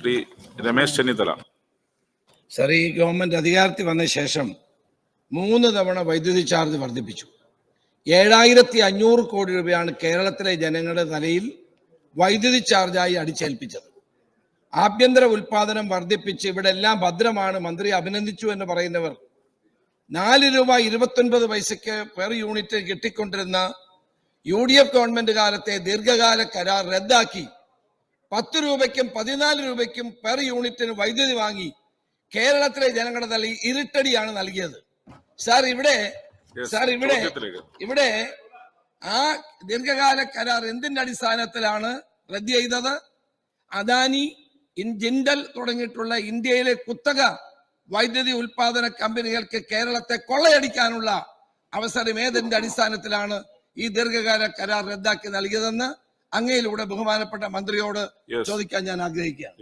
Shri Ramesh Chennithala. Sir, ഈ government അധികാരത്തിൽ വന്ന ശേഷം 3 തവണ വൈദ്യുതി ചാർജ് വർദ്ധിപ്പിച്ചു. 7500 കോടി രൂപയാണ് കേരളത്തിലെ ജനങ്ങളുടെ തലയിൽ വൈദ്യുതി ചാർജായി അടിച്ചേൽപ്പിച്ചത്. ആഭ്യന്തര ഉൽപാദനം വർദ്ധിപ്പിച്ച് ഇവിടെ എല്ലാം ഭദ്രമാണ്, മന്ത്രി അഭിനന്ദിച്ചു എന്ന് പറയുന്നവർ 4 രൂപ 29 പൈസയ്ക്ക് പെർ യൂണിറ്റ് കിട്ടിക്കൊണ്ടിരുന്ന UDF ഗവൺമെന്റ് കാലത്തെ ദീർഘകാല കരാർ റദ്ദാക്കി 10 രൂപയ്ക്കും 14 രൂപയ്ക്കും പെർ യൂണിറ്റിന് വൈദ്യുതി വാങ്ങി കേരളത്തിലെ ജനങ്ങളുടെ തലയിൽ ഇരുട്ടടിയാണ് നൽകിയത്. സാർ, ഇവിടെ ആ ദീർഘകാല കരാർ എന്തിന്റെ അടിസ്ഥാനത്തിലാണ് റദ്ദ് ചെയ്തത്? അദാനി, ജിൻഡൽ തുടങ്ങിയിട്ടുള്ള ഇന്ത്യയിലെ കുത്തക വൈദ്യുതി ഉൽപാദന കമ്പനികൾക്ക് കേരളത്തെ കൊള്ളയടിക്കാനുള്ള അവസരം ഏതിന്റെ അടിസ്ഥാനത്തിലാണ് ഈ ദീർഘകാല കരാർ റദ്ദാക്കി നൽകിയതെന്ന് അങ്ങയിലൂടെ ബഹുമാനപ്പെട്ട മന്ത്രിയോട് ചോദിക്കാൻ ഞാൻ ആഗ്രഹിക്കുകയാണ്.